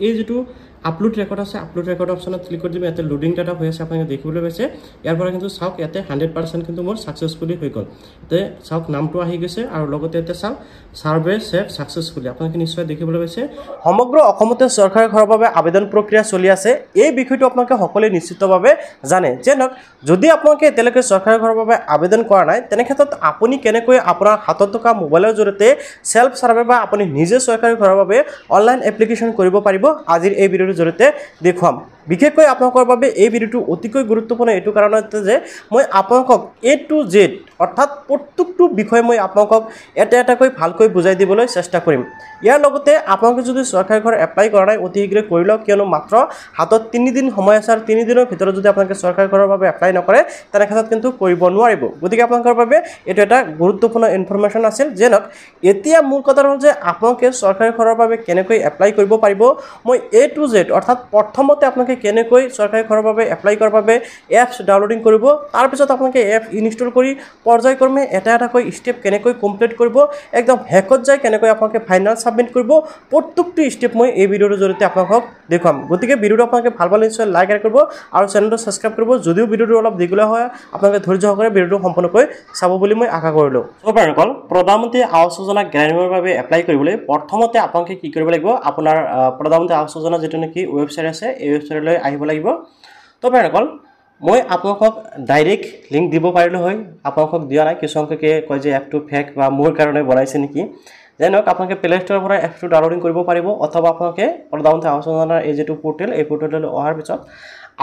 এই যেটো upload record আছে আপলোড ৰেকৰ্ড অপচনত ক্লিক কৰি দিব ইয়াতে লোডিং ডাটা হৈ আছে আপোনালোকে দেখিবলৈ পাইছে ইয়াৰ পৰা কিন্তু চাওক ইয়াতে 100% কিন্তু মোৰ সাকসেসফুলি হৈ গল তে চাওক নামটো আহি গৈছে আৰু লগতে ইয়াতে চাওক সাৰ্ভে সেভ সাকসেসফুলি আপোনালোকে নিশ্চয় দেখিবলৈ পাইছে সমগ্ৰ অসমতে চৰকাৰী ঘৰৰ বাবে আবেদন প্ৰক্ৰিয়া চলি আছে এই বিষয়টো আপোনালোকে সকলোৱে নিশ্চিতভাৱে জানে যেনক যদি আপোনালোকে এতিয়ালৈকে চৰকাৰী ঘৰৰ বাবে আবেদন কৰা নাই তেনে ক্ষেত্ৰত আপুনি কেনেকৈ আপোনাৰ হাতত থকা মোবাইলৰ জৰিয়তে সেলফ সাৰ্ভে বা আপুনি নিজে চৰকাৰী ঘৰৰ বাবে অনলাইন এপ্লিকেশন কৰিব পাৰিব আজিৰ এই ভিডিঅ'ৰ জৰিয়তে দেখুৱাম বিশেষকৈ আপোনালোকৰ বাবে এই ভিডিঅ'টো অতিকৈ গুৰুত্বপূৰ্ণ এটো কাৰণতে যে মই আপোনালোকক A to Z অৰ্থাৎ প্ৰত্যেকটো বিষয় মই আপোনালোকক এটা এটাকৈ ভালকৈ বুজাই দিবলৈ চেষ্টা কৰিম ইয়াৰ লগতে আপোনালোকে যদি চৰকাৰী ঘৰ এপ্লাই কৰা নাই অতি শীঘ্ৰে কৰি লওক কিয়নো মাত্ৰ হাতত 3 দিন সময় আছে আৰু 3 দিনৰ ভিতৰত যদি আপোনালোকে চৰকাৰী ঘৰৰ বাবে এপ্লাই নকৰে তেনে ক্ষেত্ৰত কিন্তু কৰিব নোৱাৰিব গতিকে আপোনালোকৰ বাবে এটো এটা গুৰুত্বপূৰ্ণ ইনফৰমেশন আছিল যেনক এতিয়া মূল কথা হ'ল যে আপোনালোকে চৰকাৰী ঘৰৰ বাবে কেনেকৈ এপ্লাই কৰিব পাৰিব মই A to Z অৰ্থাৎ প্ৰথমতে আপোনালোকে কেনেকৈ চৰকাৰী ঘৰৰ বাবে এপ্লাই কৰাৰ বাবে এপছ ডাউনলোডিং কৰিব তাৰ পিছত আপোনালোকে এপ ইনষ্টল কৰি পৰ্যায়ক্ৰমে এটা এটাকৈ স্টেপ কেনেকৈ কমপ্লিট কৰিব একদম হেকত যায় কেনেকৈ আপোনালোকে ফাইনাল সাবমিট কৰিব প্ৰত্যেকটো স্টেপ মই এই ভিডিঅ'ৰ জৰিয়তে আপোনালোকক দেখুৱাম গতিকে ভিডিঅ'টো আপোনালোকে ভাল পালে নিশ্চয় লাইক কৰিব আৰু চেনেলটো সাবস্ক্ৰাইব কৰিব যদিও ভিডিঅ'টো অলপ দীঘলীয়া হয় আপোনালোকে ধৈৰ্য সহকাৰে ভিডিঅ'টো সম্পূৰ্ণকৈ চাব বুলি মই আশা কৰিলো সবাৰকল প্ৰধানমন্ত্ৰী আৱাস যোজনা গ্ৰামীণৰ বাবে এপ্লাই কৰিবলৈ প্ৰথমতে আপোনালোকে কি কৰিব লাগিব আপোনাৰ প্ৰধানমন্ত্ৰী আৱাস যোজনা যেটো নেকি ওয়েবসাইট আছে এই ওয়েবসাইটলৈ আহিব লাগিব তো বাইৰকল মই আপোনালোকক ডাইৰেক্ট লিংক দিব পাৰিলো হয় আপোনালোকক দিয়া নাই কিছু সংখ্যকে কয় যে এপটো ফেক বা মোৰ কাৰণে বনাইছে নেকি যেনক আপোনালোকে প্লে ষ্টৰৰ পৰা এপটো ডাউনলোডিং কৰিব পাৰিব অথবা আপোনালোকে প্ৰধানমন্ত্ৰী আৱাস যোজনাৰ এই যেটো পোৰ্টেল এই পোৰ্টেললৈ অহাৰ পিছত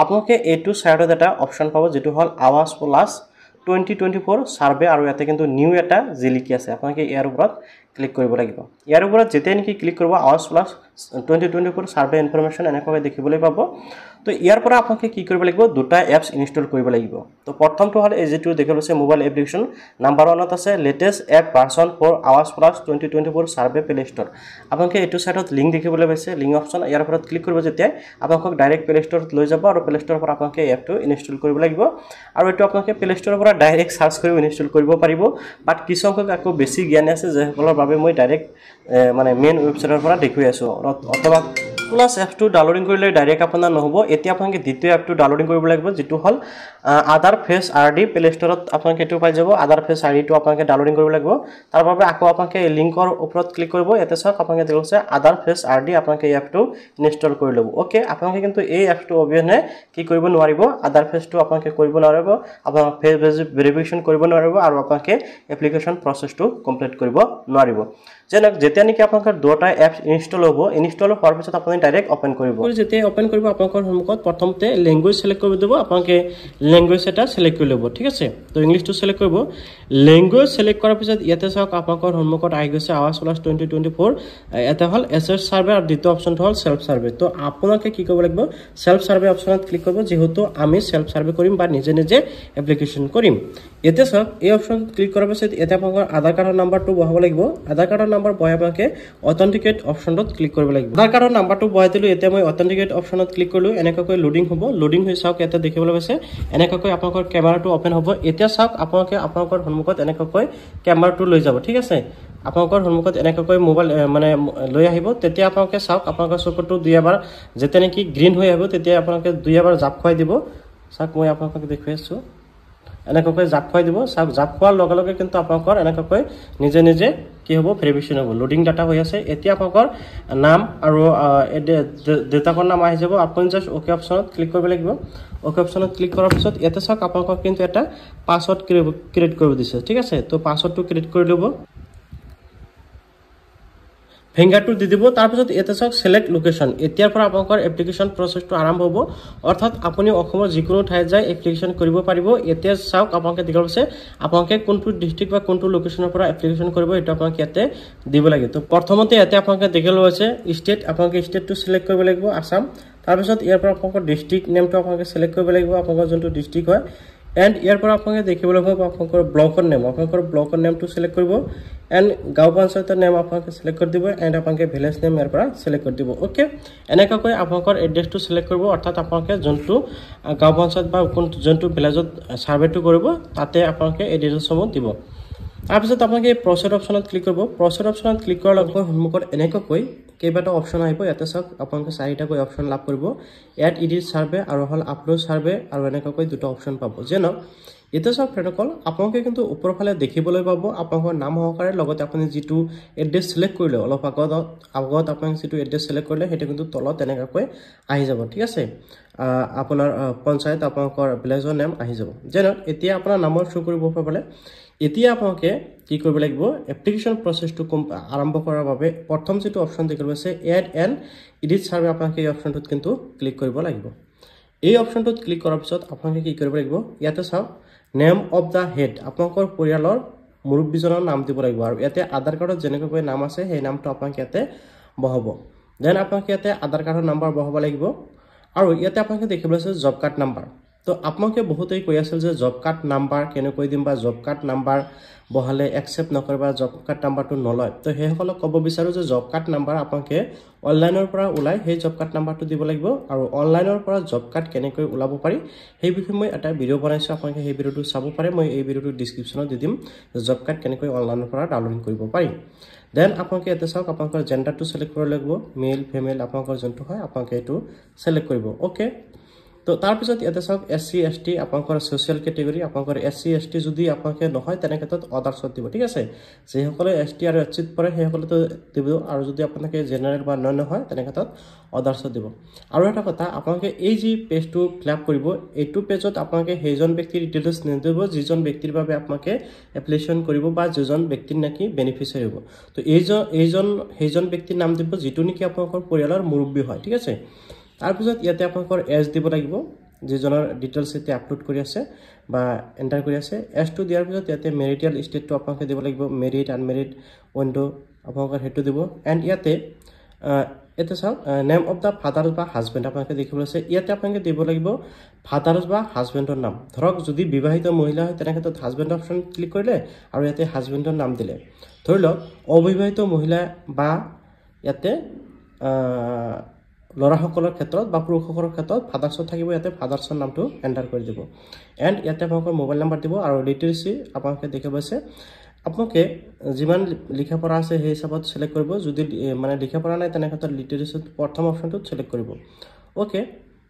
আপোনালোকে এইটো সাইডত এটা অপচন পাব যেটো হল আৱাস প্লাস 2024 সাৰ্ভে আৰু ইয়াতে কিন্তু নিউ এটা জিলিকি আছে আপোনালোকে ইয়াৰ ওপৰত ক্লিক কৰিব লাগিব ইয়াৰ ওপৰত যেতে নেকি ক্লিক কৰিব আৱাস প্লাস 2024 সাৰ্ভে ইনফৰমেশন এনেকৈ দেখিবলৈ পাব তো ইয়াৰ পৰা আপোনালোকে কি কৰিব লাগিব দুটা এপছ ইনষ্টল কৰিব লাগিব তো প্ৰথমটো হল এই যেটো দেখিবলৈ মোবাইল এপ্লিকেশন নাম্বাৰ 1ত আছে লেটেষ্ট এপ ভাৰ্সন ফৰ আৱাস প্লাস 2024 সাৰ্ভে প্লে ষ্টৰ আপোনালোকে এইটো সাইটত লিংক দেখিবলৈ পাইছে লিংক অপচন ইয়াৰ ওপৰত ক্লিক কৰিব যেতে আপোনালোকক ডাইৰেক্ট প্লে ষ্টৰত লৈ যাব আৰু প্লে ষ্টৰৰ পৰা আপোনালোকে এপটো ইনষ্টল কৰিব লাগিব আৰু এটো আপোনালোকে প্লে ষ্টৰৰ পৰা ডাইৰেক্ট সাৰ্চ কৰি ইনষ্টল কৰিব পাৰিব বাট কিছু সংখ্যক আকৌ বেছি জ্ঞান আছে যে সকলৰ বাবে মই ডাইৰেক্ট মানে মেইন ওয়েবসাইটৰ পৰা দেখুৱাই আছো অথবা প্লাস এপটো ডাউনলোডিং কৰিলে ডাইৰেক্ট আপোনাৰ নহব এতিয়া আপোনালোকে দ্বিতীয় এপটো ডাউনলোডিং কৰিব লাগিব যেটো হল আধাৰ ফেস আৰডি প্লে ষ্টৰত আপোনালোকে এটো পাই যাব আধাৰ ফেস আৰডিটো আপোনালোকে ডাউনলোডিং কৰিব লাগিব তাৰ বাবে আকৌ আপোনালোকে লিংকৰ ওপৰত ক্লিক কৰিব এতে চাওক আপোনালোকে দেখিছে আধাৰ ফেস আৰডি আপোনালোকে এপটো ইনষ্টল কৰি লব ওকে আপোনালোকে কিন্তু এই এপটো অবিহনে কি কৰিব নোৱাৰিব আধাৰ ফেসটো আপোনালোকে কৰিব নোৱাৰিব আপোনাৰ ফেস ভেৰিফিকেশন কৰিব নোৱাৰিব আৰু আপোনালোকে এপ্লিকেশন প্ৰসেসটো কমপ্লিট কৰিব নোৱাৰিব যেনক যেতিয়া নেকি আপোনালোকৰ দুটা এপছ ইনষ্টল হ'ব ইনষ্টল হোৱাৰ পিছত আপুনি ডাইৰেক্ট ওপেন কৰিব যেতিয়া ওপেন কৰিব আপোনালোকৰ সন্মুখত প্ৰথমতে ল্যাঙ্গুৱেজ সিলেক্ট কৰিব দিব আপোনালোকে ল্যাঙ্গুৱেজ এটা সিলেক্ট কৰি ল'ব ঠিক আছে তো ইংলিশটো সিলেক্ট কৰিব ল্যাঙ্গুৱেজ সিলেক্ট কৰাৰ পিছত ইয়াতে চাওক আপোনালোকৰ সন্মুখত আহি গৈছে আৱাস প্লাস 2024 এটা হল এসএস সাৰ্ভে আৰু দ্বিতীয় অপচনটো হল সেলফ সাৰ্ভে তো আপোনালোকে কি কৰিব লাগিব সেলফ সাৰ্ভে অপচনত ক্লিক কৰিব যেহেতু আমি সেলফ সাৰ্ভে কৰিম বা নিজে নিজে এপ্লিকেশন কৰিম এতে চাওক এই অপচন ক্লিক কৰাৰ পিছত এটা আপোনালোকৰ আধাৰ কাৰ্ডৰ নাম্বাৰটো বহাব লাগিব আধাৰ কাৰ্ডৰ নাম্বাৰ বহাই আপোনালোকে অথেন্টিকেট অপচনত ক্লিক কৰিব লাগিব আধাৰ কাৰ্ডৰ নাম্বাৰটো বহাই দিলো এতিয়া মই অথেন্টিকেট অপচনত ক্লিক কৰিলো এনেকৈ লোডিং হ'ব লোডিং হৈ চাওক এটা দেখিবলৈ পাইছে এনেকৈ আপোনালোকৰ কেমেৰাটো ওপেন হ'ব এতিয়া চাওক আপোনালোকে আপোনালোকৰ সন্মুখত এনেকৈ কেমেৰাটো লৈ যাব ঠিক আছে আপোনালোকৰ সন্মুখত এনেকৈ মোবাইল মানে লৈ আহিব তেতিয়া আপোনালোকে চাওক আপোনালোকৰ চকুটো দুইবাৰ যেতে নেকি গ্ৰীন হৈ আহিব তেতিয়া আপোনালোকে দুইবাৰ জাপ খুৱাই দিব চাওক মই আপোনালোকক দেখুৱাই আছো এনেকৈ জাপ খুৱাই দিব চাওক জাপ খোৱাৰ লগে লগে কিন্তু আপোনালোকৰ এনেকৈ নিজে নিজে কি হ'ব ভেৰিফিকেশন হ'ব লোডিং ডাটা হৈ আছে এতিয়া আপোনালোকৰ নাম আৰু ডেটাকৰ নাম আহি যাব আপুনি জাস্ট ওকে অপচনত ক্লিক কৰিব লাগিব ওকে অপচনত ক্লিক কৰাৰ পিছত ইয়াতে চাওক আপোনালোকক কিন্তু এটা পাসওয়াৰ্ড ক্ৰিয়েট কৰিব দিছে ঠিক আছে তো পাসওয়াৰ্ডটো ক্ৰিয়েট কৰি ল'ব ফিঙ্গাৰটো দি দিব তাৰ পিছত এটা চাওক সিলেক্ট লোকেশন এতিয়াৰ পৰা আপোনালোকৰ এপ্লিকেশন প্ৰসেসটো আৰম্ভ হ'ব অৰ্থাৎ আপুনি অসমৰ যিকোনো ঠাইত যাই এপ্লিকেশন কৰিব পাৰিব এতিয়া চাওক আপোনালোকে দেখাইছে আপোনালোকে কোনটো ডিস্ট্ৰিক্ট বা কোনটো লোকেশনৰ পৰা এপ্লিকেশন কৰিব এটা আপোনালোকে ইয়াতে দিব লাগে তো প্ৰথমতে ইয়াতে আপোনালোকে দেখালো আছে ষ্টেট আপোনালোকে ষ্টেটটো সিলেক্ট কৰিব লাগিব আসাম তাৰ পিছত ইয়াৰ পৰা আপোনালোকৰ ডিস্ট্ৰিক্ট নেমটো আপোনালোকে সিলেক্ট কৰিব লাগিব আপোনালোকৰ যোনটো ডিস্ট্ৰিক্ট হয় এন্ড ইয়াৰ পৰা আপোনালোকে দেখিবলৈ পাব আপোনালোকৰ ব্লকৰ নেমটো সিলেক্ট কৰিব এন্ড গাঁও পঞ্চায়তৰ নেম আপোনালোকে সিলেক্ট কৰি দিব এন্ড আপোনালোকে ভিলেজ নেম ইয়াৰ পৰা সিলেক্ট কৰি দিব ওকে এনেকৈ আপোনালোকৰ এড্ৰেছটো সিলেক্ট কৰিব অৰ্থাৎ আপোনালোকে যোনটো গাঁও পঞ্চায়ত বা যোনটো ভিলেজত সাৰ্ভেটো কৰিব তাতে আপোনালোকে এড্ৰেছসমূহ দিব তাৰ পিছত আপোনালোকে প্ৰসেড অপচনত ক্লিক কৰিব প্ৰসেড অপচনত ক্লিক কৰাৰ লগে লগে সন্মুখত এনেকৈ কেইবাটা অপশন আহিব ইয়াতে চাওক আপোনালোকে চাৰিটাকৈ অপশন লাভ কৰিব এড এডিট সাৰ্ভে আৰু হল আপলোড সাৰ্ভে আৰু এনেকৈ দুটা অপশন পাব যেন এটা চাওক ফ্ৰেণ্ডসকল আপোনালোকে কিন্তু ওপৰৰ ফালে দেখিবলৈ পাব আপোনালোকৰ নাম সহকাৰে লগতে আপুনি যেটো এড্ৰেছ সিলেক্ট কৰিলে অলপ আগত আপুনি যেটো এড্ৰেছ সিলেক্ট কৰিলে হেটো কিন্তু তলত এনেকৈ আহি যাব ঠিক আছে আপোনাৰ পঞ্চায়ত আপোনালোকৰ ভিলেজৰ নাম আহি যাব যেন এতিয়া আপোনাৰ নামৰ শো কৰিব পাবলে এতিয়া আপোনালোকে কি কৰিব লাগিব এপ্লিকেশন প্ৰসেসটো আৰম্ভ কৰাৰ বাবে প্ৰথম যেটো অপশন দেখিব আছে এড এণ্ড এডিট সাৰ্ভে আপোনালোকে এই অপশনটোত কিন্তু ক্লিক কৰিব লাগিব এই অপশনটোত ক্লিক কৰাৰ পিছত আপোনালোকে কি কৰিব লাগিব ইয়াতে চাওক নেম অফ দা হেড আপোনালোকৰ পৰিয়ালৰ মুৰব্বীজনৰ নাম দিব লাগিব আৰু ইয়াতে আধাৰ কাৰ্ডত যেনেকৈ নাম আছে সেই নামটো আপোনালোকে ইয়াতে বহাব দেন আপোনালোকে ইয়াতে আধাৰ কাৰ্ডৰ নম্বৰ বহাব লাগিব আৰু ইয়াতে আপোনালোকে দেখিব আছে জব কাৰ্ড নম্বৰ তো আপোনালোকে বহুতেই কৈ আছিল যে জব কাৰ্ড নাম্বাৰ কেনেকৈ দিম বা জব কাৰ্ড নাম্বাৰ বহালে একসেপ্ট নকৰিবা জব কাৰ্ড নাম্বাৰটো নলয় তো হেসকলক ক'ব বিচাৰো যে জব কাৰ্ড নাম্বাৰ আপোনালোকে অনলাইনৰ পৰা ওলাই সেই জব কাৰ্ড নাম্বাৰটো দিব লাগিব আৰু অনলাইনৰ পৰা জব কাৰ্ড কেনেকৈ ওলাব পাৰি সেই বিষয়ে মই এটা ভিডিও বনাইছো আপোনালোকে সেই ভিডিওটো চাব পাৰে মই এই ভিডিওটো ডেসক্ৰিপচনত দি দিম জব কাৰ্ড কেনেকৈ অনলাইনৰ পৰা ডাউনলোড কৰিব পাৰি দেন আপোনালোকে এতে চাওক আপোনালোকৰ জেন্ডাৰটো সিলেক্ট কৰিব লাগিব মেল ফিমেল আপোনালোকৰ যোনটো হয় আপোনালোকে এটো সিলেক্ট কৰিব ওকে তো তাৰ পিছত ইয়াতে চাওক এসসি এসটি আপোনালোকৰ সোশ্যাল ক্যাটেগৰি আপোনালোকৰ এসসি এসটি যদি আপোনালোকে নহয় তেনে ক্ষেত্ৰত অদাৰ্ছত দিব ঠিক আছে যে সকলে এসটি আৰু এসচিত পৰে সেই সকলে তো দিব আৰু যদি আপোনালোকে জেনাৰেল বা নন নহয় তেনে ক্ষেত্ৰত অদাৰ্ছত দিব আৰু এটা কথা আপোনালোকে এই যি পেজটো ফিলআপ কৰিব এইটো পেজত আপোনালোকে হেজন ব্যক্তিৰ ডিটেইলছ নিদিব যিজন ব্যক্তিৰ বাবে আপোনালোকে এপ্লিকেশন কৰিব বা যিজন ব্যক্তিৰ নাকি বেনিফিচিয়াৰি হ'ব তো হেজন ব্যক্তিৰ নাম দিব যিটো নেকি আপোনালোকৰ পৰিয়ালৰ মুৰব্বী হয় ঠিক আছে তাৰ পিছত ইয়াতে আপোনালোকৰ এজ দিব লাগিব যিজনৰ ডিটেইলছ এতে আপলোড কৰি আছে বা এন্টাৰ কৰি আছে এজটো দিয়াৰ পিছত ইয়াতে মেৰিটাল ষ্টেটটো আপোনালোকে দিব লাগিব মেৰিড আনমেৰিড উইন্ডো আপোনালোকৰ হেতু দিব এন্ড ইয়াতে এটা চাওক নেম অফ দা ফাদাৰ বা হাজবেণ্ড আপোনালোকে দেখিব আছে ইয়াতে আপোনালোকে দিব লাগিব ফাদাৰ বা হাজবেণ্ডৰ নাম ধৰক যদি বিবাহিত মহিলা হয় তেনে ক্ষেত্ৰত হাজবেণ্ড অপশন ক্লিক কৰিলে আৰু ইয়াতে হাজবেণ্ডৰ নাম দিলে ধৰি লওক অবিবাহিত মহিলা বা ইয়াতে লৰাসকলৰ ক্ষেত্ৰত বা পুৰুষসকলৰ ক্ষেত্ৰত ফাদাৰ্ছ থাকিব ইয়াতে ফাদাৰ্ছৰ নামটো এন্টাৰ কৰি দিব এন্ড ইয়াতে আপোনালোকৰ মোবাইল নম্বৰ দিব আৰু লিটাৰেসি আপোনালোকে দেখিব আছে আপোনালোকে যিমান লিখা পঢ়া আছে সেই হিচাপত সিলেক্ট কৰিব যদি মানে লিখা পঢ়া নাই তেনে ক্ষেত্ৰত লিটাৰেসি প্ৰথম অপশনটো সিলেক্ট কৰিব ওকে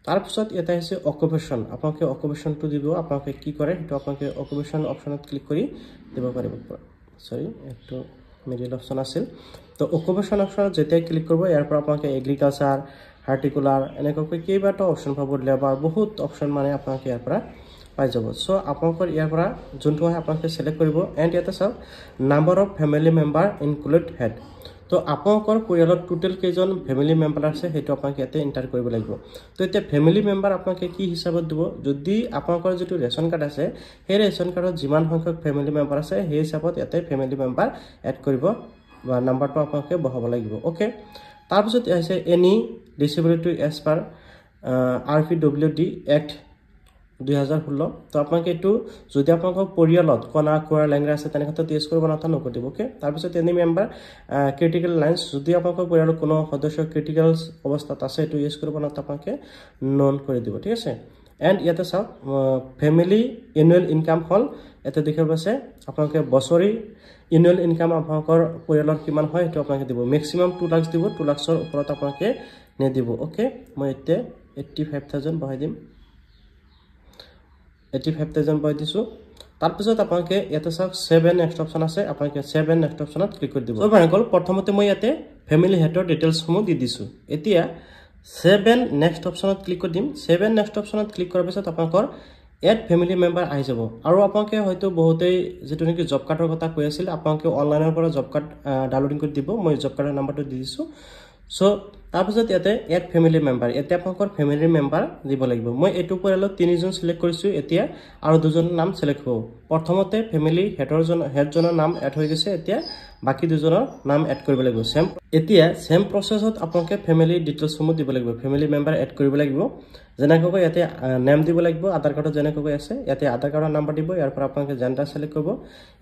তাৰ পিছত এটা আছে অকুপেশন আপোনালোকে অকুপেশনটো দিব আপোনালোকে কি কৰে হেতু আপোনালোকে অকুপেশন অপশনত ক্লিক কৰি দিব পাৰিব সৰি এটো মিডল অপশন আছিল তো অকুপেশন অপশনত যেতিয়া ক্লিক কৰিব ইয়াৰ পৰা আপোনালোকে এগ্ৰিকালচাৰ হাৰ্টিকুলাৰ এনেকৈ কেইবাটা অপশন পাব লেবাৰ বহুত অপশন মানে আপোনালোকে ইয়াৰ পৰা পাই যাব সো আপোনালোকৰ ইয়াৰ পৰা যোনটো হয় আপোনালোকে সিলেক্ট কৰিব এন্ড ইয়াতে চাওক number of family member include head তো আপোনালোকৰ পৰিয়ালত টোটাল কেইজন ফ্যামিলি মেম্বাৰ আছে হেতু আপোনালোকে ইয়াতে এন্টাৰ কৰিব লাগিব তো এতিয়া ফ্যামিলি মেম্বাৰ আপোনালোকে কি হিচাপত দিব যদি আপোনালোকৰ যেটো ৰেশন কাৰ্ড আছে সেই ৰেশন কাৰ্ডত যিমান সংখ্যক ফ্যামিলি মেম্বাৰ আছে সেই হিচাপত ইয়াতে ফ্যামিলি মেম্বাৰ এড কৰিব বা নাম্বাৰটো আপোনালোকে বহাব লাগিব ওকে তাৰ পিছত আছে any disability as per RPWD act 2016 তো আপোনালোকে এটো যদি আপোনালোকৰ পৰিয়ালত কোনা কোৱাৰ লেংগুৱেজ আছে তেনে ক্ষেত্ৰত ইউজ কৰিব নাথা নকৰিব ওকে তাৰ পিছত এনি মেম্বাৰ ক্ৰিটিকেল লাইনছ যদি আপোনালোকৰ পৰিয়ালৰ কোনো সদস্য ক্ৰিটিকেল অৱস্থাত আছে এটো ইউজ কৰিব নাথা আপোনালোকে নন কৰি দিব ঠিক আছে এন্ড ইয়াতে চাওক ফ্যামিলি এনুৱেল ইনকাম হল এতে দেখিব আছে আপোনালোকে বছৰি এনুৱেল ইনকাম আপোনালোকৰ পৰিয়ালৰ কিমান হয় এটো আপোনালোকে দিব ম্যাক্সিমাম 2 লাখ দিব 2 লাখৰ ওপৰত আপোনালোকে নে দিব ওকে মই এতে 85000 বহাই দিম 85000 বহাই দিছো তাৰ পিছত আপোনালোকে ইয়াতে চাওক 7 নেক্সট অপশন আছে আপোনালোকে 7 নেক্সট অপশনত ক্লিক কৰি দিব সো ভাইসকল প্ৰথমতে মই ইয়াতে ফ্যামিলি হেডৰ ডিটেইলছ সমূহ দি দিছো এতিয়া 7 নেক্সট অপশনত ক্লিক কৰি দিম 7 নেক্সট অপশনত ক্লিক কৰাৰ পিছত আপোনালোকৰ এড ফ্যামিলি মেম্বাৰ আহি যাব আৰু আপোনালোকে হয়তো বহুতেই যেটো নেকি জব কাৰ্ডৰ কথা কৈ আছিল আপোনালোকে অনলাইনৰ পৰা জব কাৰ্ড ডাউনলোডিং কৰি দিব মই জব কাৰ্ডৰ নাম্বাৰটো দি দিছো সো তাৰ পিছত ইয়াতে এড ফ্যামিলি মেম্বাৰ এতে আপোনালোকৰ ফ্যামিলি মেম্বাৰ দিব লাগিব মই এটো পৰিয়ালত 3 জন সিলেক্ট কৰিছো এতিয়া আৰু দুজনৰ নাম সিলেক্ট হ'ব প্ৰথমতে ফ্যামিলি হেডজনৰ নাম এড হৈ গৈছে এতিয়া বাকি দুজনৰ নাম এড কৰিব লাগিব সেম প্ৰসেছত আপোনালোকে ফ্যামিলি ডিটেইলছ সমূহ দিব লাগিব ফ্যামিলি মেম্বাৰ এড কৰিব লাগিব যেনেকৈ ইয়াতে নাম দিব লাগিব আধাৰ কাৰ্ডত যেনেকৈ আছে ইয়াতে আধাৰ কাৰ্ডৰ নাম্বাৰ দিব ইয়াৰ পৰা আপোনালোকে জেন্ডাৰ সিলেক্ট কৰিব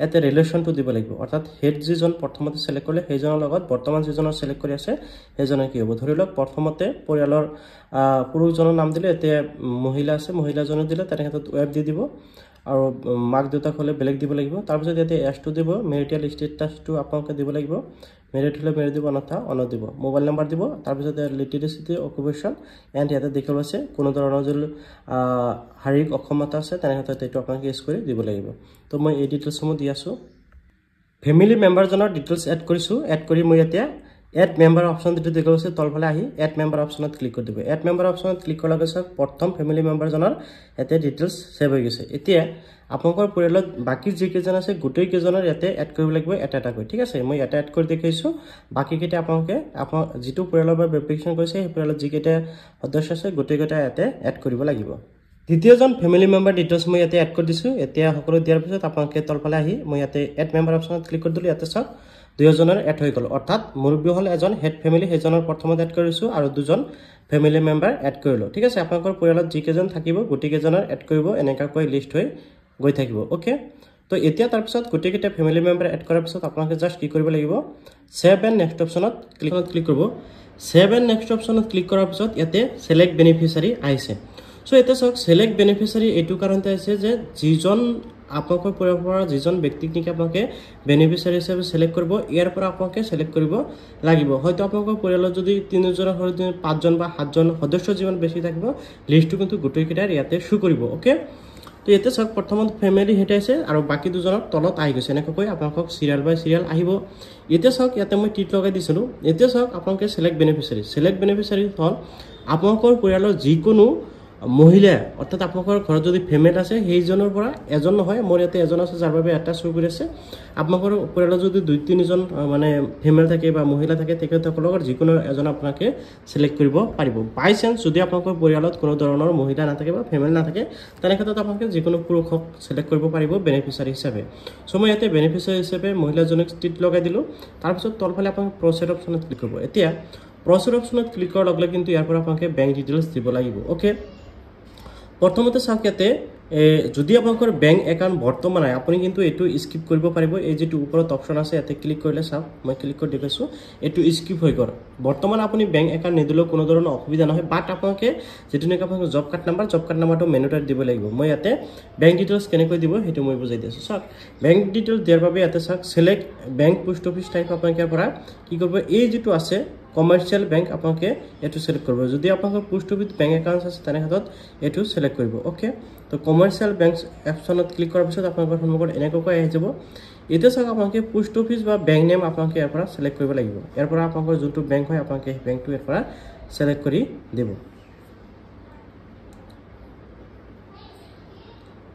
ইয়াতে ৰিলেশনটো দিব লাগিব অৰ্থাৎ হেড যিজন প্ৰথমতে সিলেক্ট কৰিলে সেইজনৰ লগত বৰ্তমান যিজনৰ সিলেক্ট কৰি আছে সেইজনৰ কি হ'ব ধৰি লওক প্ৰথমতে পৰিয়ালৰ পুৰুষজনৰ নাম দিলে এতিয়া মহিলা আছে মহিলাজনৰ দিলে তেনে ক্ষেত্ৰত ৱেব দি দিব আৰু মাক দেউতাক হ'লে বেলেগ দিব লাগিব তাৰপিছত ইয়াতে এছটো দিব মেৰিটেল ষ্টেটাছটো আপোনালোকে দিব লাগিব মেৰিট হ'লে মেৰিট দিব অন্যথা অন দিব মোবাইল নাম্বাৰ দিব তাৰপিছত লিটাৰেচিটি অকুপেশ্যন এণ্ড ইয়াতে দেখিব আছে কোনো ধৰণৰ যদি শাৰীৰিক অক্ষমতা আছে তেনেক্ষেত্ৰত এইটো আপোনালোকে ইউজ কৰি দিব লাগিব তো মই এই ডিটেইলছসমূহ দি আছোঁ ফেমিলি মেম্বাৰজনৰ ডিটেইলছ এড কৰিছোঁ এড কৰি মই এতিয়া এড মেম্বাৰ অপশ্যন যিটো দেখা গৈছে তলফালে আহি এড মেম্বাৰ অপশ্যনত ক্লিক কৰি দিব এড মেম্বাৰ অপশ্যনত ক্লিক কৰাৰ পিছত প্ৰথম ফেমিলি মেম্বাৰজনৰ ইয়াতে ডিটেইলছ ছেভ হৈ গৈছে এতিয়া আপোনালোকৰ পৰিয়ালত বাকী যিকেইজন আছে গোটেই কেইজনৰ ইয়াতে এড কৰিব লাগিব এটা এটাকৈ ঠিক আছে মই এটা এড কৰি দেখাইছোঁ বাকীকেইটা আপোনালোকে যিটো পৰিয়ালৰ পৰা ভেৰিফিকেশ্যন কৰিছে সেই পৰিয়ালত যিকেইটা সদস্য আছে গোটেইকেইটা ইয়াতে এড কৰিব লাগিব দ্বিতীয়জন ফেমিলি মেম্বাৰ ডিটেইলছ মই ইয়াতে এড কৰি দিছোঁ এতিয়া সকলো দিয়াৰ পিছত আপোনালোকে তলফালে আহি মই ইয়াতে এড মেম্বাৰ অপশ্যনত ক্লিক কৰি দিলোঁ ইয়াতে চাওক দুজনৰ এড হৈ গ'ল অৰ্থাৎ মুৰব্বী হ'ল এজন হেড ফেমিলি সেইজনৰ প্ৰথমত এড কৰিছোঁ আৰু দুজন ফেমিলি মেম্বাৰ এড কৰিলোঁ ঠিক আছে আপোনালোকৰ পৰিয়ালত যিকেইজন থাকিব গোটেইকেইজনৰ এড কৰিব এনেকুৱাকৈ লিষ্ট হৈ গৈ থাকিব ওকে তো এতিয়া তাৰপিছত গোটেইকেইটা ফেমিলি মেম্বাৰ এড কৰাৰ পিছত আপোনালোকে জাষ্ট কি কৰিব লাগিব ছেভ এণ্ড নেক্সট অপশ্যনত ক্লিক কৰিব ছেভ এণ্ড নেক্সট অপশ্যনত ক্লিক কৰাৰ পিছত ইয়াতে ছিলেক্ট বেনিফিচিয়াৰী আহিছে সো এতিয়া চাওক ছিলেক্ট বেনিফিচিয়াৰী এইটো কাৰণতে আছে যে যিজন আপোনালোকৰ পৰিয়ালৰ পৰা যিজন ব্যক্তিক নেকি আপোনালোকে বেনিফিচিয়াৰী হিচাপে ছিলেক্ট কৰিব ইয়াৰ পৰা আপোনালোকে ছিলেক্ট কৰিব লাগিব হয়তো আপোনালোকৰ পৰিয়ালত যদি 3জনৰ সৈতে 5জন বা 7জন সদস্য যিমান বেছি থাকিব লিষ্টটো কিন্তু গোটেইকেইটাৰ ইয়াতে শো কৰিব ওকে তো ইয়াতে চাওক প্ৰথমত ফেমিলি হেড আছে আৰু বাকী দুজনৰ তলত আহি গৈছে এনেকৈ আপোনালোকক সিৰিয়াল বাই সিৰিয়াল আহিব এতিয়া চাওক ইয়াতে মই টিক লগাই দিছিলোঁ এতিয়া চাওক আপোনালোকে ছিলেক্ট বেনিফিচিয়াৰী হ'ল আপোনালোকৰ পৰিয়ালৰ যিকোনো মহিলা অৰ্থাৎ আপোনালোকৰ ঘৰত যদি ফেমিলি আছে সেইজনৰ পৰা এজন নহয় মোৰ ইয়াতে এজন আছে যাৰ বাবে এটা শ্ব' কৰি আছে আপোনালোকৰ পৰিয়ালত যদি 2-3জন মানে ফেমিলি থাকে বা মহিলা থাকে তেখেতসকলৰ যিকোনো এজন আপোনালোকে ছিলেক্ট কৰিব পাৰিব বাই চান্স যদি আপোনালোকৰ পৰিয়ালত কোনো ধৰণৰ মহিলা নাথাকে বা ফেমিলি নাথাকে তেনেক্ষেত্ৰত আপোনালোকে যিকোনো পুৰুষক ছিলেক্ট কৰিব পাৰিব বেনিফিচিয়াৰী হিচাপে চ' মই ইয়াতে বেনিফিচিয়াৰী হিচাপে মহিলাজনক টিক লগাই দিলোঁ তাৰপিছত তলফালে আপোনালোকে প্ৰচিড অপশ্যনত ক্লিক কৰিব এতিয়া প্ৰচিড অপশ্যনত ক্লিক কৰাৰ লগে লগে কিন্তু ইয়াৰ পৰা আপোনালোকে বেংক ডিটেইলছ দিব লাগিব ওকে প্ৰথমতে চাওক ইয়াতে যদি আপোনালোকৰ বেংক একাউণ্ট বৰ্তমান নাই আপুনি কিন্তু এইটো স্কিপ কৰিব পাৰিব এই যেটো ওপৰত অপশ্যন আছে ইয়াতে ক্লিক কৰিলে চাওক মই ক্লিক কৰি দেখাইছোঁ এইটো স্কিপ হৈ গ'ল বৰ্তমান আপুনি বেংক একাউণ্ট নিদিলেও কোনো ধৰণৰ অসুবিধা নহয় বাট আপোনালোকে যেটো নেকি আপোনালোকৰ জব কাৰ্ড নাম্বাৰটো মেনুটাত দিব লাগিব মই ইয়াতে বেংক ডিটেইলছ কেনেকৈ দিব সেইটো মই বুজাই দিছোঁ চাওক বেংক ডিটেইলছ দিয়াৰ বাবে ইয়াতে চাওক select bank post office type আপোনালোকৰ পৰা কি কৰিব এই যেটো আছে কমাৰ্চিয়েল বেংক আপোনালোকে এটো সিলেক্ট কৰিব যদি আপোনালোকৰ পোষ্ট অফিচ বেংক একাউণ্ট আছে তেনেক্ষেত্ৰত এটো সিলেক্ট কৰিব ওকে তো কমাৰ্চিয়েল বেংক অপশ্যনত ক্লিক কৰাৰ পিছত আপোনালোকৰ সন্মুখত এনেকৈ আহি যাব এতিয়া চাওক আপোনালোকে পোষ্ট অফিচ বা বেংক নেম আপোনালোকে ইয়াৰ পৰা সিলেক্ট কৰিব লাগিব ইয়াৰ পৰা আপোনালোকৰ যোনটো বেংক হয় আপোনালোকে বেংকটো ইয়াৰ পৰা সিলেক্ট কৰি দিব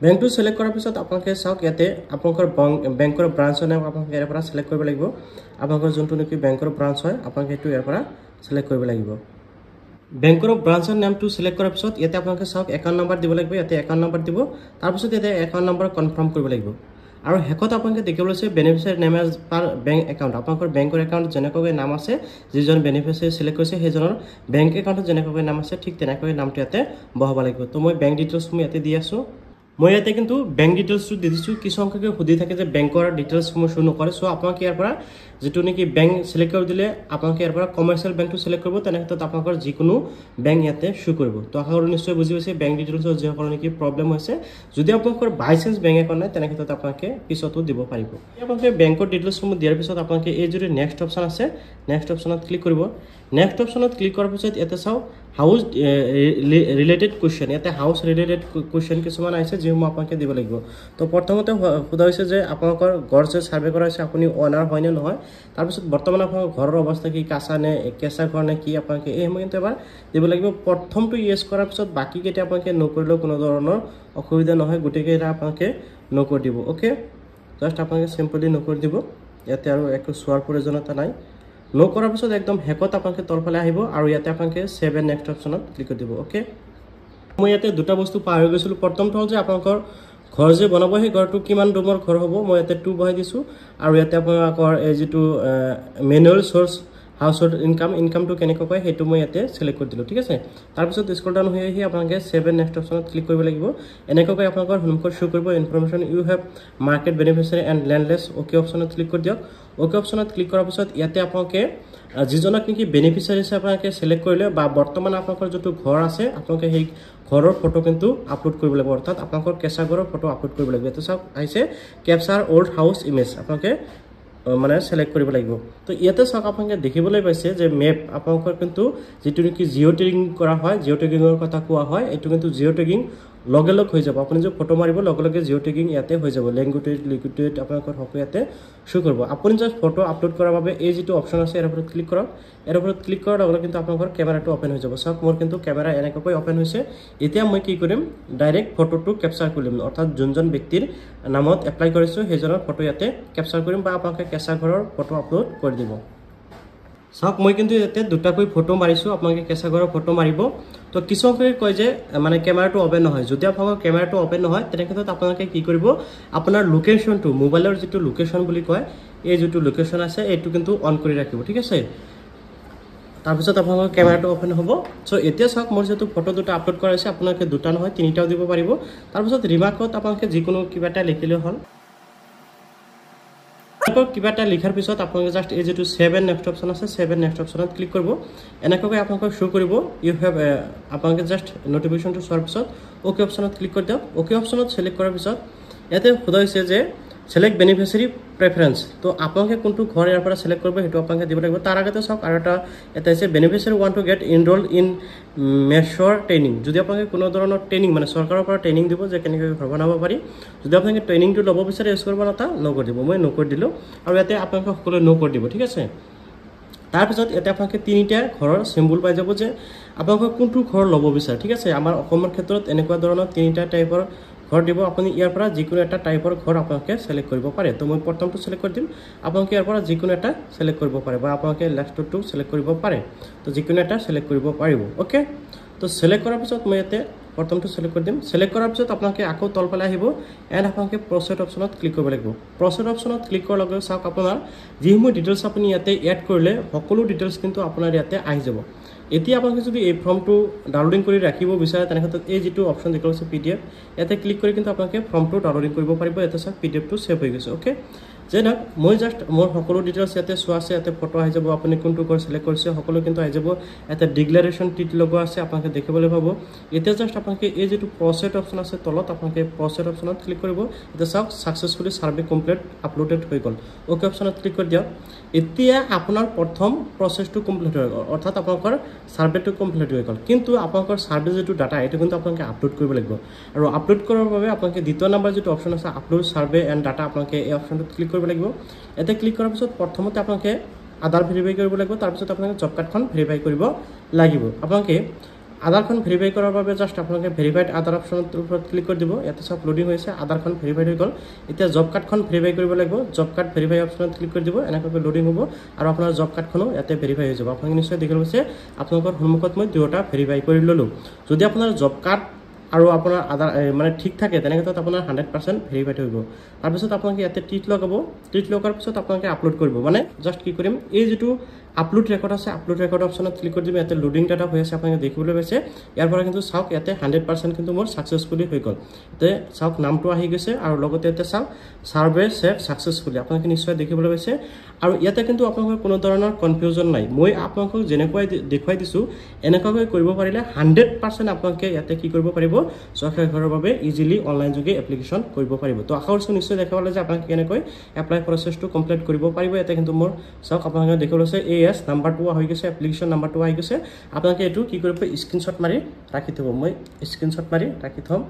বেংকটো সিলেক্ট কৰাৰ পিছত আপোনালোকে চাওক ইয়াতে আপোনালোকৰ বেংকৰ ব্ৰাঞ্চৰ নাম আপোনালোকে ইয়াৰ পৰা সিলেক্ট কৰিব লাগিব আপোনালোকৰ যোনটো নেকি বেংকৰ ব্ৰাঞ্চ হয় আপোনালোকে এইটো ইয়াৰ পৰা সিলেক্ট কৰিব লাগিব বেংকৰ ব্ৰাঞ্চৰ নামটো সিলেক্ট কৰাৰ পিছত ইয়াতে আপোনালোকে চাওক একাউণ্ট নাম্বাৰ দিব লাগিব ইয়াতে একাউণ্ট নাম্বাৰ দিব তাৰপিছত ইয়াতে একাউণ্ট নাম্বাৰ কনফাৰ্ম কৰিব লাগিব আৰু হেকত আপোনালোকে দেখিবলৈ আছে beneficiary name as per bank account আপোনালোকৰ বেংকৰ একাউণ্ট যেনেকৈ নাম আছে যিজন বেনিফিচিয়াৰী সিলেক্ট কৰিছে সেইজনৰ বেংক একাউণ্টত যেনেকৈ নাম আছে ঠিক তেনেকৈ নামটো ইয়াতে বহাব লাগিব তো মই বেংক ডিটেইলছ মই ইয়াতে দি আছোঁ মই ইয়াতে কিন্তু বেংক ডিটেইলছটো দি দিছোঁ কিছু সংখ্যকে সুধি থাকে যে বেংকৰ ডিটেইলছসমূহ শো নকৰে চ' আপোনালোকে ইয়াৰ পৰা যেটো নেকি বেংক সিলেক্ট কৰি দিলে আপোনালোকে ইয়াৰ পৰা কমাৰ্চিয়েল বেংকটো সিলেক্ট কৰিব তেনেক্ষেত্ৰত আপোনালোকৰ যিকোনো বেংক ইয়াতে শো কৰিব তো আশা কৰোঁ নিশ্চয় বুজি পাইছে বেংক ডিটেইলছৰ যিসকলৰ নেকি প্ৰব্লেম হৈছে যদি আপোনালোকৰ বাই চান্স বেংক একাউণ্ট নাই তেনেক্ষেত্ৰত আপোনালোকে পিছতো দিব পাৰিব আপোনালোকে বেংকৰ ডিটেইলছসমূহ দিয়াৰ পিছত আপোনালোকে এই যদি নেক্সট অপশ্যন আছে নেক্সট অপশ্যনত ক্লিক কৰিব নেক্সট অপশ্যনত ক্লিক কৰাৰ পিছত ইয়াতে চাওক হাউচ ৰিলেটেড কুৱেশ্যন ইয়াতে হাউচ ৰিলেটেড কুৱেশ্যন কিছুমান আহিছে যিসমূহ আপোনালোকে দিব লাগিব তো প্ৰথমতে সোধা হৈছে যে আপোনালোকৰ ঘৰ যে ছাৰ্ভে কৰা হৈছে আপুনি অনাৰ হয় নে নহয় তাৰপিছত বৰ্তমান আপোনালোকৰ ঘৰৰ অৱস্থা কি কাঁচা নে কেঁচা ঘৰ নে কি আপোনালোকে এইসমূহ কিন্তু এবাৰ দিব লাগিব প্ৰথমটো ইয়েছ কৰাৰ পিছত বাকীকেইটা আপোনালোকে নকৰিলেও কোনো ধৰণৰ অসুবিধা নহয় গোটেইকেইটা আপোনালোকে নকৰি দিব ওকে জাষ্ট আপোনালোকে চিম্পলি নকৰি দিব ইয়াতে আৰু একো চোৱাৰ প্ৰয়োজনীয়তা নাই নো কৰাৰ পিছত একদম হেকত আপোনালোকে তলফালে আহিব আৰু ইয়াতে আপোনালোকে ছেভ এণ্ড নেক্সট অপশ্যনত ক্লিক কৰি দিব ওকে মই ইয়াতে দুটা বস্তু পাহৰি গৈছিলোঁ প্ৰথমটো হ'ল যে আপোনালোকৰ ঘৰ যে বনাব সেই ঘৰটো কিমান ৰুমৰ ঘৰ হ'ব মই ইয়াতে 2 বহাই দিছোঁ আৰু ইয়াতে আপোনালোকৰ এই যেটো মেনুৱেল সোৰ্স হাউছৰ ইনকামটো কেনেকৈ কয় সেইটো মই ইয়াতে সিলেক্ট কৰি দিলোঁ ঠিক আছে তাৰপিছত স্ক্ৰল ডাউন হৈ আহি আপোনালোকে ছেভ এণ্ড নেক্সট অপশ্যনত ক্লিক কৰিব লাগিব এনেকৈ আপোনালোকৰ সন্মুখত শো কৰিব information you have market beneficiary and landless okay অপশ্যনত ক্লিক কৰি দিয়ক অ'কে অপশ্যনত ক্লিক কৰাৰ পিছত ইয়াতে আপোনালোকে যিজনক নেকি বেনিফিচিয়াৰী হিচাপে আপোনালোকে চিলেক্ট কৰিলে বা বৰ্তমান আপোনালোকৰ যিটো ঘৰ আছে আপোনালোকে সেই ঘৰৰ ফটো কিন্তু আপলোড কৰিব লাগিব, অৰ্থাৎ আপোনালোকৰ কেঁচা ঘৰৰ ফটো আপলোড কৰিব লাগিব। এইটো চাওক আহিছে কেপচাৰ অল্ড হাউচ ইমেজ, আপোনালোকে মানে সিলেক্ট কৰিব লাগিব। তো ইয়াতে চাওক আপোনালোকে দেখিবলৈ পাইছে যে মেপ আপোনালোকৰ কিন্তু যেটো নেকি জিঅ' টেগিং কৰা হয়, জিঅ' টেগিঙৰ কথা কোৱা হয়, এইটো কিন্তু জিঅ' টেগিং লগে লগ হৈ যাব। আপুনি যে ফটো মাৰিব লগে লগে জিঅ' টেগিং ইয়াতে হৈ যাব, লেংগুৱেজ লিকুইড আপোনালোকৰ সকলো ইয়াতে শো কৰিব। আপুনি জাষ্ট ফটো আপলোড কৰাৰ বাবে এই যেটো অপচন আছে ইয়াৰ ওপৰত ক্লিক কৰক, ইয়াৰ ওপৰত ক্লিক কৰাৰ লগে লগে কিন্তু আপোনালোকৰ কেমেৰাটো ওপেন হৈ যাব। চাওক মোৰ কিন্তু কেমেৰা এনেকৈ ওপেন হৈছে। এতিয়া মই কি কৰিম, ডাইৰেক্ট ফটোটো কেপচাৰ কৰিম, অৰ্থাৎ যোনজন ব্যক্তিৰ নামত এপ্লাই কৰিছো সেইজনৰ ফটো ইয়াতে কেপচাৰ কৰিম বা আপোনালোকে কেঁচা ঘৰৰ ফটো আপলোড কৰি দিব। চাওক মই কিন্তু ইয়াতে দুটাকৈ ফটো মাৰিছো, আপোনালোকে কেঁচা ঘৰৰ ফটো মাৰিব। তো কিছুমানে কয় যে মানে কেমেৰাটো ওপেন নহয়, যদি আপোনালোকৰ কেমেৰাটো ওপেন নহয় তেনে ক্ষেত্ৰত আপোনালোকে কি কৰিব, আপোনাৰ লোকেশ্যনটো মোবাইলৰ যেটো লোকেশ্যন বুলি কয় এই যেটো লোকেশ্যন আছে এইটো কিন্তু অন কৰি ৰাখিব, ঠিক আছে। তাৰপিছত আপোনালোকৰ কেমেৰাটো ওপেন হ'ব। সো এতিয়া চাওক মোৰ যেটো ফটো দুটা আপলোড কৰা হৈছে, আপোনালোকে দুটা নহয় তিনিটাও দিব পাৰিব। তাৰপিছত ৰিমাৰ্কত আপোনালোকে যিকোনো কিবা এটা লিখিলে হ'ল। কিবা এটা লিখাৰ পিছত আপোনালোকে জাষ্ট এই যেটো সেভ এণ্ড নেক্সট অপচন আছে, সেভ এণ্ড নেক্সট অপচনত ক্লিক কৰিব। এনেকৈ আপোনালোকক শো কৰিব ইউ হেভ, আপোনালোকে জাষ্ট নটিফিকেশ্যনটো চোৱাৰ পিছত ওকে অপচনত ক্লিক কৰি দিয়ক। ওকে অপচনত সিলেক্ট কৰাৰ পিছত ইয়াতে সোধা হৈছে যে সিলেক্ট বেনিফিচিয়াৰী প্ৰেফাৰেন্স। তো আপোনালোকে কোনটো ঘৰ ইয়াৰ পৰা সিলেক্ট কৰিব সেইটো আপোনালোকে দিব লাগিব। তাৰ আগতে চাওক আৰু এটা আছে beneficiary want to get enrolled in মেছৰ ট্ৰেইনিং। যদি আপোনালোকে কোনো ধৰণৰ ট্ৰেইনিং মানে চৰকাৰৰ পৰা ট্ৰেইনিং দিব যে কেনেকৈ ঘৰ বনাব পাৰি, যদি আপোনালোকে ট্ৰেইনিংটো ল'ব বিচাৰে ইউজ কৰিব নাতা ন কৰি দিব, মই ন কৰি দিলোঁ আৰু ইয়াতে আপোনালোকে সকলোৱে ন কৰি দিব, ঠিক আছে। তাৰপিছত ইয়াতে আপোনালোকে তিনিটা ঘৰৰ চিম্বল পাই যাব যে আপোনালোকে কোনটো ঘৰ ল'ব বিচাৰে, ঠিক আছে। আমাৰ অসমৰ ক্ষেত্ৰত এনেকুৱা ধৰণৰ তিনিটা টাইপৰ ঘৰ দিব, আপুনি ইয়াৰ পৰা যিকোনো এটা টাইপৰ ঘৰ আপোনালোকে সিলেক্ট কৰিব পাৰে। তো মই প্ৰথমটো সিলেক্ট কৰি দিম, আপোনালোকে ইয়াৰ পৰা যিকোনো এটা সিলেক্ট কৰিব পাৰে বা আপোনালোকে লাষ্টটো সিলেক্ট কৰিব পাৰে। তো যিকোনো এটা সিলেক্ট কৰিব পাৰিব, ওকে। তো সিলেক্ট কৰাৰ পিছত মই ইয়াতে প্ৰথমটো সিলেক্ট কৰি দিম। সিলেক্ট কৰাৰ পিছত আপোনালোকে আকৌ তলফালে আহিব এণ্ড আপোনালোকে প্ৰচেড অপচনত ক্লিক কৰিব লাগিব। প্ৰচেড অপচনত ক্লিক কৰাৰ লগে চাওক আপোনাৰ যিসমূহ ডিটেইলছ আপুনি ইয়াতে এড কৰিলে সকলো ডিটেইলছ কিন্তু আপোনাৰ ইয়াতে আহি যাব। এতিয়া আপোনালোকে যদি এই ফৰ্মটো ডাউনলোডিং কৰি ৰাখিব বিচাৰে তেনে ক্ষেত্ৰত এই যেটো অপচন দেখুৱা হৈছে PDF, ইয়াতে ক্লিক কৰি কিন্তু আপোনালোকে ফৰ্মটো ডাউনলোডিং কৰিব পাৰিব। ইয়াতে চাওক PDFটো সেভ হৈ গৈছে, ওকে। যে নহওক মই জাষ্ট মোৰ সকলো ডিটেইলছ ইয়াতে চোৱা আছে, ইয়াতে ফটো আহি যাব, আপুনি কোনটো ঘৰ সিলেক্ট কৰিছে সকলো কিন্তু আহি যাব। ইয়াতে ডিক্লাৰেশ্যন টিট লগোৱা আছে, আপোনালোকে দেখিবলৈ পাব। এতিয়া জাষ্ট আপোনালোকে এই যেটো প্ৰচেড অপচন আছে তলত আপোনালোকে প্ৰচেড অপচনত ক্লিক কৰিব। এতিয়া চাওক সাকসেসফুলি সাৰ্ভে কমপ্লিট আপলোডেড হৈ গ'ল, ওকে অপচনত ক্লিক কৰি দিয়ক। এতিয়া আপোনাৰ প্ৰথম প্ৰচেছটো কমপ্লিট হৈ গ'ল, অৰ্থাৎ আপোনালোকৰ সাৰ্ভেটো কমপ্লিট হৈ গ'ল। কিন্তু আপোনালোকৰ সাৰ্ভে যেটো ডাটা এইটো কিন্তু আপোনালোকে আপলোড কৰিব লাগিব, আৰু আপলোড কৰাৰ বাবে আপোনালোকে দ্বিতীয় নম্বৰ যেটো অপচন আছে আপলোড সাৰ্ভে এণ্ড ডাটা, আপোনালোকে এই অপচনটোত ক্লিক কৰিব লাগিব। ইয়াতে ক্লিক কৰাৰ পিছত প্ৰথমতে আপোনালোকে আধাৰ ভেৰিফাই কৰিব লাগিব, তাৰপিছত আপোনালোকে জব কাৰ্ডখন ভেৰিফাই কৰিব লাগিব। আপোনালোকে আধাৰখন ভেৰিফাই কৰাৰ বাবে জাষ্ট আপোনালোকে ভেৰিফাইড আধাৰ অপচনৰ ওপৰত ক্লিক কৰি দিব। ইয়াতে সব লোডিং হৈছে, আধাৰখন ভেৰিফাইড হৈ গ'ল। এতিয়া জব কাৰ্ডখন ভেৰিফাই কৰিব লাগিব, জব কাৰ্ড ভেৰিফাই অপচনত ক্লিক কৰি দিব। এনেকৈ লোডিং হ'ব আৰু আপোনাৰ জব কাৰ্ডখনো ইয়াতে ভেৰিফাই হৈ যাব। আপোনালোকে নিশ্চয় দেখিব হৈছে আপোনালোকৰ সন্মুখত মই দুটা ভেৰিফাই কৰি ল'লোঁ। যদি আপোনাৰ জব কাৰ্ড আৰু আপোনাৰ আধাৰ মানে ঠিক থাকে তেনে ক্ষেত্ৰত আপোনাৰ 100% ভেৰিফাইড হৈ গ'ল। তাৰপিছত আপোনালোকে ইয়াতে টিক লগাব, টিক লগাৰ পিছত আপোনালোকে আপলোড কৰিব। মানে জাষ্ট কি কৰিম, এই যেটো আপলোড ৰেকৰ্ড আছে আপলোড ৰেকৰ্ড অপচনত ক্লিক কৰি দিম। ইয়াতে লোডিং ডাটা হৈ আছে, আপোনালোকে দেখিবলৈ পাইছে। ইয়াৰ পৰা কিন্তু চাওক ইয়াতে 100% কিন্তু মোৰ সাকসেসফুলি হৈ গ'ল। ইয়াতে চাওক নামটো আহি গৈছে আৰু লগতে ইয়াতে চাওক সাৰ্ভে সেভ সাকসেসফুলি, আপোনালোকে নিশ্চয় দেখিবলৈ পাইছে। আৰু ইয়াতে কিন্তু আপোনালোকৰ কোনো ধৰণৰ কনফিউজন নাই, মই আপোনালোকক যেনেকৈ দেখুৱাই দিছোঁ এনেকুৱাকৈ কৰিব পাৰিলে 100% আপোনালোকে ইয়াতে কি কৰিব পাৰিব, চৰকাৰী ঘৰৰ বাবে ইজিলি অনলাইন যোগে এপ্লিকেশ্যন কৰিব পাৰিব। তো আশা কৰিছোঁ নিশ্চয় দেখা পালে যে আপোনালোকে কেনেকৈ এপ্লাই প্ৰচেছটো কমপ্লিট কৰিব পাৰিব। ইয়াতে কিন্তু মোৰ চাওক আপোনালোকে দেখিবলৈ পাইছে AS নাম্বাৰটো হৈ গৈছে, এপ্লিকেশ্যন নাম্বাৰটো আহি গৈছে। আপোনালোকে এইটো কি কৰিব, স্ক্ৰীনশ্বট মাৰি ৰাখি থ'ব। মই স্ক্ৰীনশ্বট মাৰি ৰাখি থ'ম,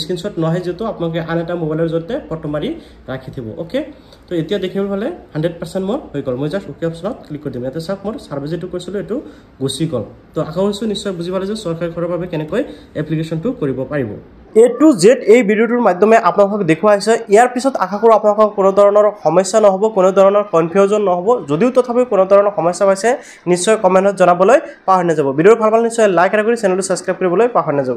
স্ক্ৰীনশ্বট নহয় যিহেতু আপোনালোকে আন এটা মোবাইলৰ জৰিয়তে ফটো মাৰি ৰাখি থ'ব, ওকে। তো এতিয়া দেখিবলৈ পালে 100% মোৰ হৈ গ'ল। মই জাষ্ট ওকে অপচনত ক্লিক কৰি দিম। ইয়াতে চাওক মোৰ সাৰ্ভে যেটো কৰিছিলোঁ এইটো গুচি গ'ল। তো আশা কৰিছোঁ নিশ্চয় বুজি পালে যে চৰকাৰী ঘৰৰ বাবে কেনেকৈ এপ্লিকেশ্যনটো কৰিব পাৰিব। A to Z এই ভিডিঅ'টোৰ মাধ্যমে আপোনালোকক দেখুওৱা হৈছে। ইয়াৰ পিছত আশা কৰোঁ আপোনালোকৰ কোনো ধৰণৰ সমস্যা নহ'ব, কোনো ধৰণৰ কনফিউজন নহ'ব। যদিও তথাপিও কোনো ধৰণৰ সমস্যা পাইছে নিশ্চয় কমেণ্টত জনাবলৈ পাহৰি নাযাব। ভিডিঅ'টো ভাল পালে নিশ্চয় লাইক কৰি চেনেলটো ছাবস্ক্ৰাইব কৰিবলৈ পাহৰি নাযাব।